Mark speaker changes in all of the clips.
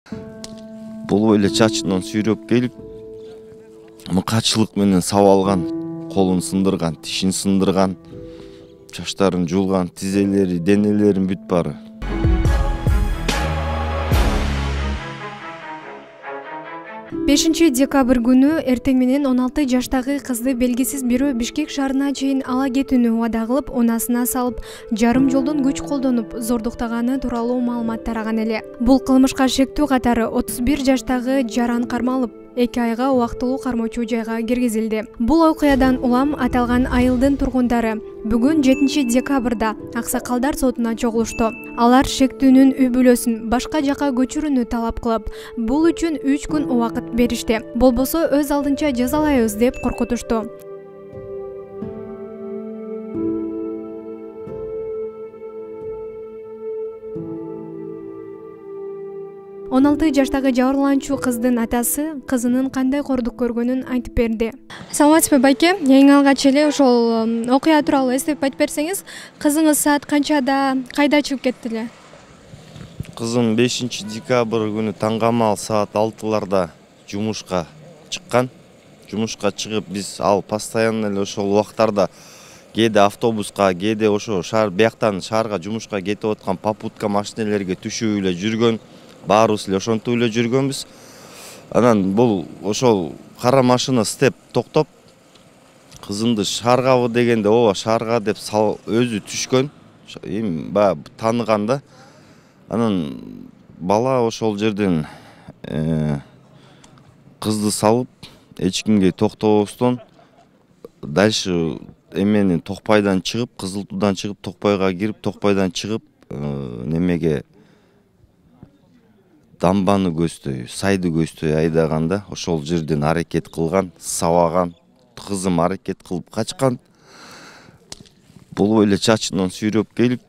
Speaker 1: Бул эле чачынан сүйрөп келип, мыкачылык менен сабалган, колун сындырган, тишин сындырган, чачтарын жулган, тизелери, денелерин бүт бары.
Speaker 2: 5 декабрь күнү эртең менен 16 жаштагы кызды белгисиз бирөө Бишкек шаарына чейин ала кетүүнү убада кылып, унасына салып, жарым жолдон күч колдонуп, зордуктаганы тууралуу маалымат тараган эле. Бул кылмышка шектүү катары 31 жаштагы Жаран кармалып, 2 айга убактылуу кармоочу жайга киргизилди. Бул окуядан улам аталган айылдын тургундары бүгүн 7 декабрда Аксакалдар сотуна чогулушту. Алар шектүүнүн үй бүлөсүн башка жака көчүрүүнү талап кылып, бул үчүн 3 күн убакыт беришти. Болбосо өз алдынча жазалайбыз деп коркутушту. 16 жаштагы жабырлануучу кыздын атасы кызынын кандай кордук көргөнүн айтып берди. Саламатсызбы байке? Эң алгач эле ошол окуя тууралуу эстеп айтып берсеңиз, кызыңыз саат канчада, кайда чыгып кетти эле?
Speaker 1: Кызым 5 декабрь күнү таңгамал саат 6-ларда жумушка чыккан. Жумушка чыгып, биз ал постоянно эле ошол убактарда кээде автобуска, кээде ошо шаар бияктан шаарга жумушка кетип аткан попутка машинелерге түшүп эле жүргөн. Баарыбыз эле ошентип эле жүргөнбүз. Анан бул ошол кара машина степ токтоп, кызымды шааргабы дегенде, ооба шаарга деп өзү түшкөн. Эми баягы тааныган да. Анан бала ошол жерден кызды салып, эч кимге токтобостон дальше эменин Токпайдан чыгып, Кызылтуудан чыгып, Токпайга кирип, Токпайдан чыгып, немеге дамбаны көздөй, сайды көздөй айдаганда ошол жерден аракет кылган, сабаган, кызым аракет кылып качкан. Бул эле чачынан сүйрөп келип,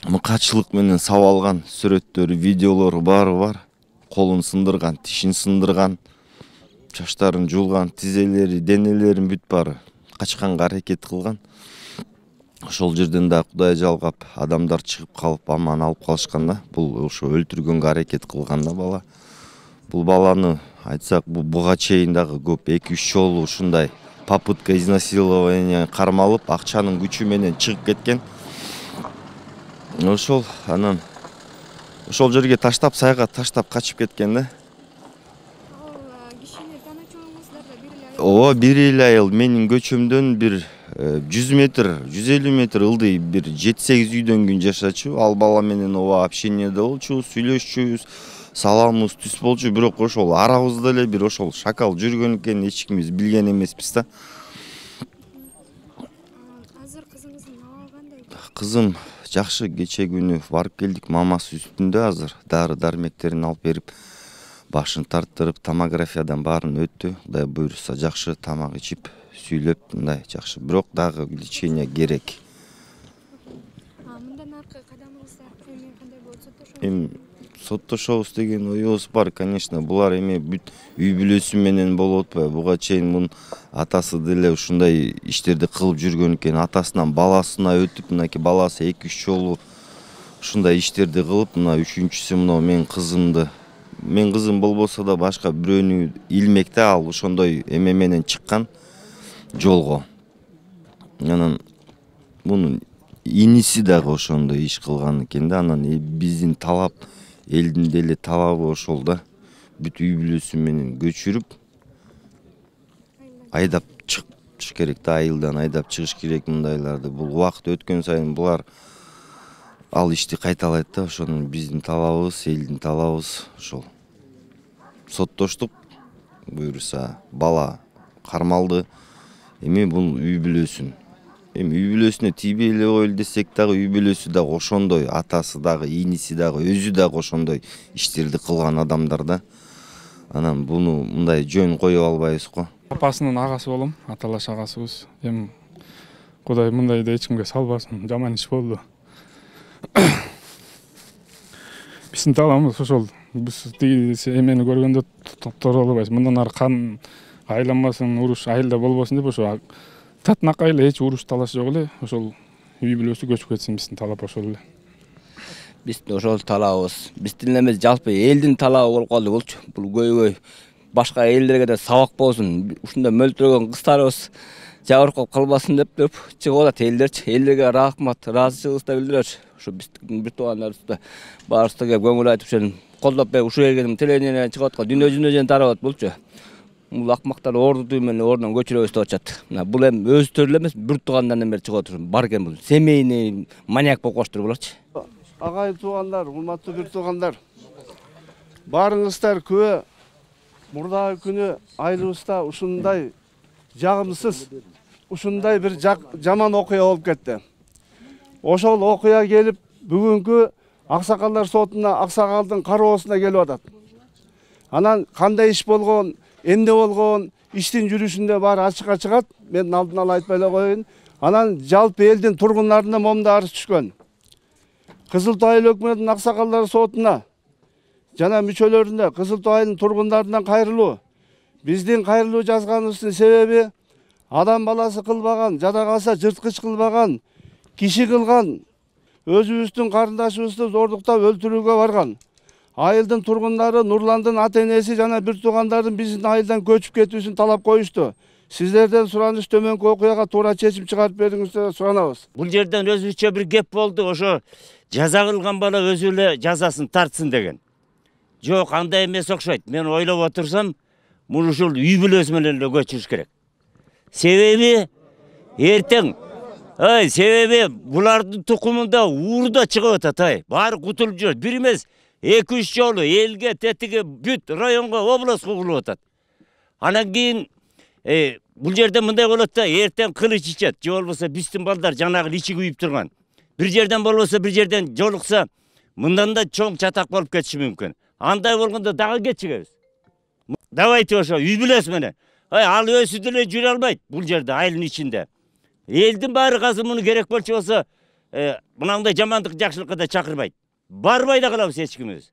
Speaker 1: мыкачылык менен сабалган сүрөттөрү, видеолору баары бар. Колун сындырган, тишин сындырган, чачтарын жулган, тизелери, денелерин бүт бары качканга аракет кылган. Ошол жерден да Кудай жалгап, адамдар чыгып калып, аман алып калышканда, бул ошо өлтүргөнгө аракет кылган да бала. Бул баланы айтсак, буга чейин дагы көп 2-3 жолу ушундай попытка изнасилования кармалып, акчанын күчү менен чыгып кеткен. Ошол анан ошол жерге таштап, сайга таштап качып кеткен да. Ооба, бир эле айыл менин көчөмдөн бир 100 метр, 150 метр ылдый бир 7-8 үйдөн күн жашачу. Ал бала менен ооба общениеде болчу, сүйлөшчүбүз, саламыбыз түз болчу, бирок ошол арабызда эле бир ошол шакал жүргөн экенин эч кимибиз билген эмеспиз да.
Speaker 2: Азыр кызыңыздын абалы кандай?
Speaker 1: Кызым жакшы, кече күнү барып келдик, мамасы үстүндө азыр дары дармектерин алып берип, башын тарттырып, томографиядан баарын өттү. Кудай буйруса жакшы тамак ичип, сүйлөп, мындай жакшы. Бирок дагы лечение керек.
Speaker 2: Мындан аркы кадамыңыздар эми кандай болот? Соттошобуз?
Speaker 1: Эми соттошобуз деген оюбуз бар, конечно. Булар эми бүт үй бүлөсү менен болуп атпайбы? Буга чейин мунун атасы деле ушундай иштерди кылып жүргөн экен. Атасынан баласына өтүп, мынакей баласы 2-3 жолу ушундай иштерди кылып, мына үчүнчүсү мына мен кызымды. Мен кызым болбосо да башка бирөөнү илмекте, ал ошондой эме менен чыккан жолго. Анан мунун иниси дагы ошондой иш кылган экен да. Анан биздин талап, элдин деле талабы ошол да. Бүт үй бүлөсү менен көчүрүп айдап чыгыш керек да, айылдан айдап чыгыш керек мындайларды. Бул убакыт өткөн сайын булар ал ишти кайталайт да. Ошонун биздин талабыбыз, элдин талабыбыз ошол. Соттоштук, буйруса бала кармалды. Эми бул үй бүлөсүн. Эми үй бүлөсүнө тийбей эле коелу десек дагы, үй бүлөсү дагы ошондой, атасы дагы, иниси дагы, өзү дагы ошондой иштерди кылган адамдар да. Анан буну мындай жөн коюп албайбыз го.
Speaker 3: Апасынын агасы болом, аталаш агасыбыз. Эми Кудай мындайды эч кимге салбасын, жаман иш болду. Биздин талабыбыз ошол. Биз эмени көргөндө токтолбойбуз. Мындан ары кан айланбасын, уруш айылда болбосун деп ошо татынакка эле эч уруш талаш жок эле. Ошол үй бүлөсү көчүп кетсин, биздин талап ошол эле.
Speaker 4: Биздин ошол талабыбыз. Биздин эмес жалпы элдин талабы болуп калды болчу. Бул көйгөй башка элдерге да сабак болсун. Ушунда мөлтүрөгөн кыздарыбыз жабыркап калбасын деп чыгып атат элдерчи. Элдерге рахмат, ыраазычылыгыбызды билдиребиз. Ушу биздин бир туугандарыбыз да баарыбызга келип көңүл айтып ушуну колдоп берип ушул жерге телевидениеден чыгып аткан дүйнө жүзүнө тарап болчу. Бул акмактар орду туу менен ордунан көчүрөбүз деп атышат. Мына бул эми өзүтөр эле эмес, бир туугандардан бери чыгып отур. Бар экен бул. Семейный маньяк болуп калыштыр буларчы.
Speaker 5: Агай туугандар, урматтуу бир туугандар. Барыңыздар күбө мурдагы күнү айылыбызда ушундай жагымсыз, ушундай бир жаман окуя болуп кетти. Ошол окуя келип бүгүнкү аксакалдар сотуна, аксакалдын кароосуна келип атат. Анан кандай иш болгон, эмне болгон, иштин жүрүшүндө баары ачыкка чыгат. Мен алдын ала айтпай эле коеюн. Анан жалпы элдин тургундарына момундай арыз түшкөн. Кызыл Туу айыл өкмөтүнүн аксакалдар сотуна жана мүчөлөрүнө Кызыл Туу айылдын тургундарынан кайрылуу. Биздин кайрылуу жазганыбыздын себеби адам баласы кылбаган, жада калса жырткыч кылбаган, киши кылган, өзүбүздүн карындашыбызды зордуктап өлтүрүүгө барган. Айылдын тургундары Нурландын ата-энеси жана бир туугандардын биздин айылдан көчүп кетүүсүн талап коюшту. Сиздерден сураныш төмөнкү окуяга туура чечим чыгарып бериңиздер суранабыз.
Speaker 6: Бул жерден өзүнчө бир кеп болду, ошо жаза кылган бала өзү эле жазасын тартсын деген. Жок, андай эмес окшойт. Мен ойлоп отурсам, муну ушул үй бүлөсү менен эле көчүрүш керек. Себеби эртең себеби булардын тукумунда уурда чыгып атат, баары кутулуп жүрөт. Бир эмес, 2-3 жолу элге, тетиге, бүт районго, областка угулуп атат. Анан кийин бул жерде мындай болот да, эртең кылыч ичет, же болбосо биздин балдар жанагы ичи күйүп турган. Бир жерден болбосо бир жерден жолукса, мындан да чоң чатак болуп кетиши мүмкүн. Андай болгондо дагы кечигебиз. Давайте ошо үй бүлөсү менен. Ал өзү деле жүрө албайт бул жерде, айылдын ичинде. Элдин баары азыр муну керек болчу болсо, мынандай жамандык жакшылыкка да чакырбайт. Барбай да калабыз эч кимибиз.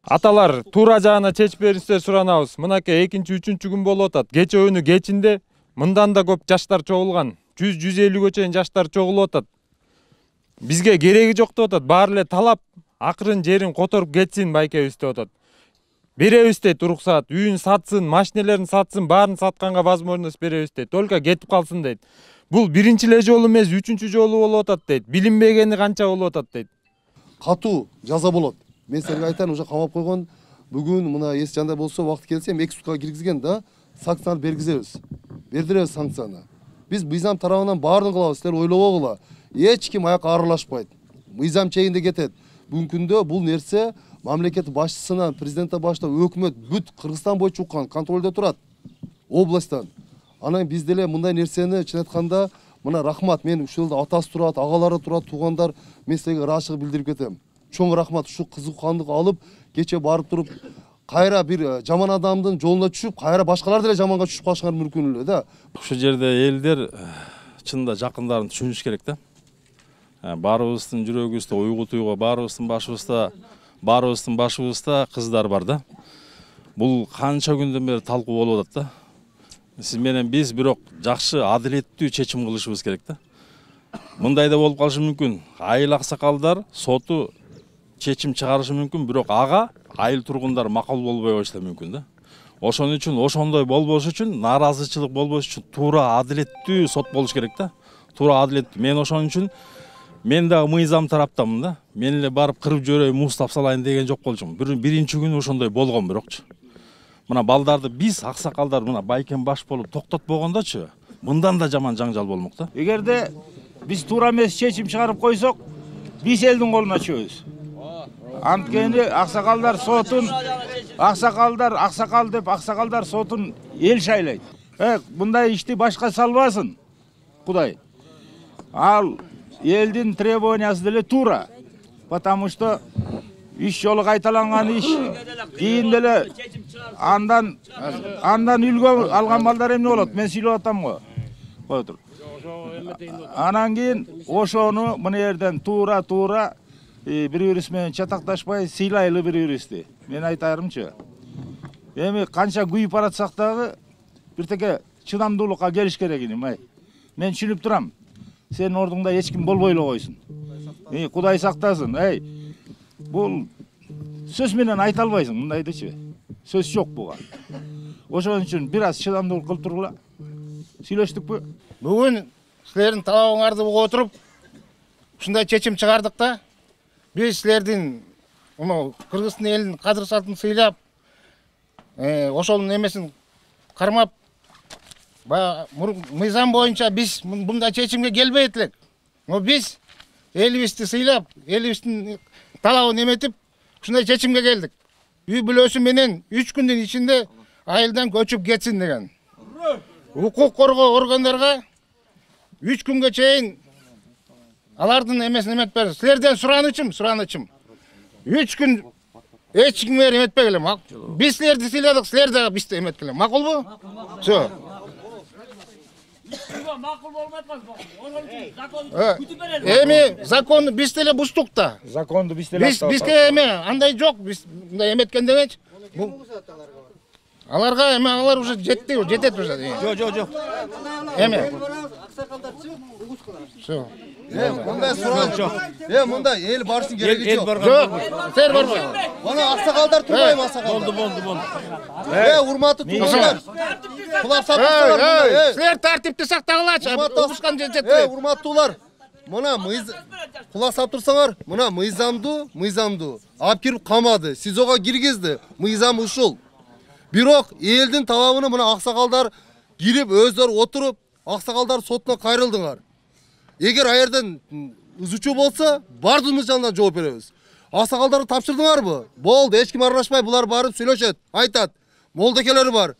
Speaker 7: Аталар туура жагына чечип бериңиздер суранабыз. Мынакей 2-3 күн болуп атат. Кече өнү кечинде мындан да көп жаштар чогулган. 100-150 чейин жаштар чогулуп атат. Бизге кереги жок деп атат. Баары эле талап акырын жерин которуп кетсин байкебиз деп атат. Беребиз дейт уруксаат, үйүн сатсын, машинелерин сатсын, баарын сатканга возможность беребиз дейт. Только кетип калсын дейт. Бул биринчи эле жолу эмес, 3-чү жолу болуп атат дейт. Билинбегени канча болуп атат дейт.
Speaker 8: Катуу жаза болот. Мен силерге айтайын, уже камап койгон. Бүгүн мына эс жандай болсо, убакыт келсе, 2 суткага киргизген да, санкцияны бергизебиз. Бердиребиз санкцияны. Биз мыйзам тарабынан баарын кылабыз, силер ойлобогула. Эч ким аяка аралашпайт. Мыйзам чегинде кетет. Бүгүнкү күндө бул нерсе мамлекет башчысынан, президенттен баштап өкмөт бүт Кыргызстан боюнча уккан, контролдо турат. Областтан. Анан биз деле мындай нерсени чын айтканда, мына рахмат, мен ушул жерде атасы турат, агалары турат, туугандар, мен силерге ыраазычылык билдирип кетем. Чоң рахмат, ушу кызыккандык алып, кече барып туруп, кайра бир жаман адамдын жолуна түшүп, кайра башкалар деле жаманга түшүп калышыңар мүмкүн эле да.
Speaker 9: Ушул жерде элдер чынында жакындарын түшүнүш керек да. Баарыбыздын жүрөгүбүздө уйгу туйгу, баарыбыздын башыбызда кыздар бар да. Бул канча күндөн бери талкуу болуп атат да. Сиз менен биз бирок жакшы, адилеттүү чечим кылышыбыз керек да. Мындай да болуп калышы мүмкүн. Айыл аксакалдар соту чечим чыгарышы мүмкүн, бирок ага айыл тургундары макул болбой коюшу мүмкүн да. Ошон үчүн, ошондой болбош үчүн, нааразычылык болбош үчүн туура адилеттүү сот болуш керек да. Туура адилеттүү. Мен ошон үчүн мен дагы мыйзам тараптамын да. Мен эле барып кырып жиберейин, муз тапсалайын деген жок болчумун. Биринчи күнү ошондой болгон бирокчу. Мына балдарды биз аксакалдар мына байкен баш болуп токтотпогондочу, мындан да жаман жаңжал болмок да.
Speaker 10: Эгерде биз туура эмес чечим чыгарып койсок, биз элдин колуна чөбүз. Анткени аксакалдар сотун, аксакал деп аксакалдар сотун эл шайлайт. Мындай ишти башка салбасын, Кудай. Ал элдин требованиясы деле туура. Потому что 3 жолу кайталанган иш, кийин деле андан үлгө алган балдар эмне болот? Мен сүйлөп атам го. Кой тур. Анан кийин ошону мына жерден туура бири-бирибиз менен чатакташпай сыйлайлы бири-бирибизди. Мен айтарымчы. Эми канча күйүп баратсак дагы бир теке чыдамдуулукка келиш керек иним, Мен түшүнүп турам. Сенин ордуңда эч ким болбой эле койсун. Кудай сактасын, Бул сөз менен айта албайсың, мындайдычы. Сөз жок буга. Ошон үчүн бир аз чыдамдуулук кылып тургула. Сүйлөштүкпү?
Speaker 11: Бүгүн силердин талабыңарды угуп отуруп, ушундай чечим чыгардык да. Биз силердин Кыргыздын элинин кадыр салтын сыйлап, ошонун эмесин кармап, мыйзам боюнча биз мындай чечимге келбейт элек. Биз элибизди сыйлап, элибиздин талабын эметип, ушундай чечимге келдик. Үй бүлөсү менен 3 күндүн ичинде айылдан көчүп кетсин деген. Укук коргоо органдарга 3 күнгө чейин алардын эмесин эметпер. Силерден суранычым. 3 күн эч кимге эметпегиле. Биз силерди сыйладык, силер да бизди эметкиле. Макулбу? Всё.
Speaker 12: Макул болмай атпайбы? Ошон үчүн законду күтүп берели.
Speaker 11: Эми законду биз деле буздук да.
Speaker 10: Законду биз деле
Speaker 11: Бизге эме андай жок, биз мындай эметкен дегенчи. Аларга эме алар уже жетет уже.
Speaker 10: Жок.
Speaker 11: Эме.
Speaker 8: Всё. Мындай суран жок. Мындай эл барсын кереги жок.
Speaker 11: Жок. Сер барбай.
Speaker 8: Мана аксакалдар турбайбы аксакалдар?
Speaker 10: Болду.
Speaker 8: Урматтуу туугандар. Кулап сатыңыздар.
Speaker 11: Силер тартипти сактагылачы. Убушкан жетет.
Speaker 8: Урматтуулар. Мына кулак сап турсаңар, мына мыйзамду алып кирип камады, СИЗОга киргизди. Мыйзам ушул. Бирок элдин талабына мына аксакалдар кирип өздөрү отуруп, аксакалдар сотуна кайрылдыңар. Эгер аерден ызычуу болсо, бардыгыбыз жанынан жооп беребиз. Аксакалдарды тапшырдыңарбы? Болду, эч ким аралашпай, булар барып сүйлөшөт, айтат. Молдокелери бар.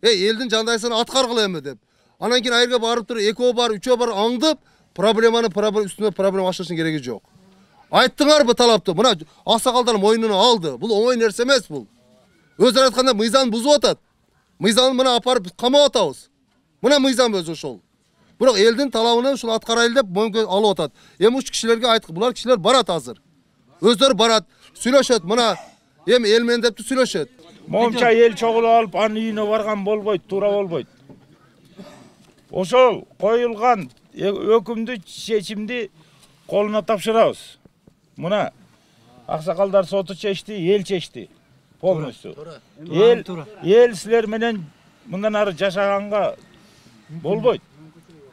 Speaker 8: Элдин жандайсын аткаргыла эми деп. Анан кийин аерге барып туруп, экөө бар, үчөө бар аңдып, проблеманы үстүнө проблема ашышын кереги жок. Айттыңарбы талапты? Мына аксакалдар мойнуна алды. Бул оңой нерсе эмес бул. Өздөрү айтканда мыйзам бузуп атат. Мыйзамды мына апарып камап атабыз. Мына мыйзам өзү ошол. Бирок элдин талабын ушул аткарайлы деп мөңкө алып атат. Эми уч кишилерге айткы, булар кишилер барат азыр. Өздөрү барат, сүйлөшөт, мына эми эл менен деп сүйлөшөт.
Speaker 10: Момча эл чогулуп алып, анын үйүнө барган болбойт, туура болбойт. Ошол коюлган өкүмдү чечимди колуна тапшырабыз. Мына аксакалдар соту чечти, эл чечти. Полностью. Эл силер менен мындан ары жашаганга болбойт.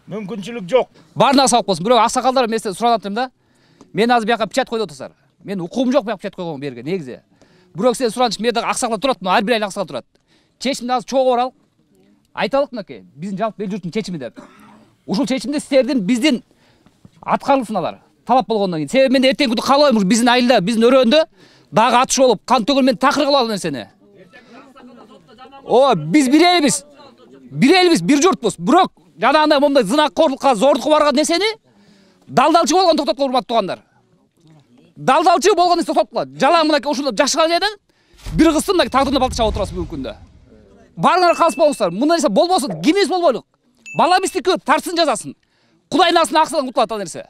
Speaker 10: Мүмкүнчүлүк жок.
Speaker 12: Баарына салып койсун. Бирок аксакалдар эместен сурап атам да. Мен азыр бияка печать койуп атасыздар. Мен укугум жок бияка печать койгон берге негизи. Бирок сен сураныч менде аксакалдар турат, ар бир айыл аксакал турат. Чечимди азыр чогуу баралык. Айталык мынакей, биздин жалпы эл журттун чечими деп. Ушул чечимди силердин биздин аткарылсыналар. Талап болгондон кийин. Себеби мен эртең күнү каалабайм биздин айылда, биздин өрөөндө дагы атыш болуп, кан төгүл мен такыр кылып ал нерсени. Биз бир элбиз. Бир журтпуз. Бирок жанагындай момундай зынаккорлукка, зордукка барган нерсени далдалчы болгон токтоткула, урматтуу туугандар. Далдалчы болгон нерсе токтоткула. Жалаң мынакей ушунда жашаган жерден бир кыздын мынакей тагдырына балта чабып отурасыз бүгүнкү күндө. Барыңар калыспаңыздар. Мындай нерсе болбосун, кимибиз болбойлук. Бала биздики тартсын жазасын. Кудайдын астына аксадан кутулат ал нерсе.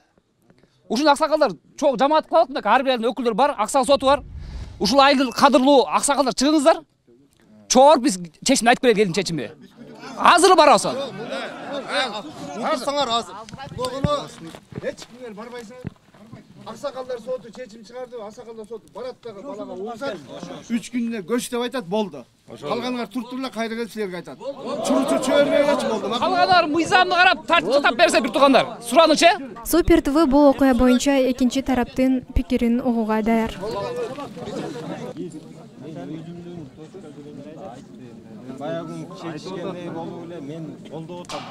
Speaker 12: Ушул аксакалдар чоң жамаат кылып атат, ар бир айылдын өкүлдөрү бар, аксакал соту бар. Ушул айылдын кадырлуу аксакалдар чыгыңыздар. Чоор биз чечим айтып берели, элдин чечими. Азыр барасың.
Speaker 8: Отырсаңар азыр. Могуну эч кимге барбайсың. Аксакалдар соту чечим чыгарды, аксакалдар соту барат дагы балага угузат.
Speaker 5: 3 күндө көч деп айтат, болду. Калгандар туртурлар кайра келип силерге айтат. Чуручу чөөрмөгөч болду.
Speaker 12: Калгандар мыйзамды карап тартып тап берсе бир туугандар. Сураныч
Speaker 2: Супер ТВ бул окуя боюнча экинчи тараптын пикирин угууга даяр.
Speaker 13: Баягы чечкендей болуп эле мен колдоп атам.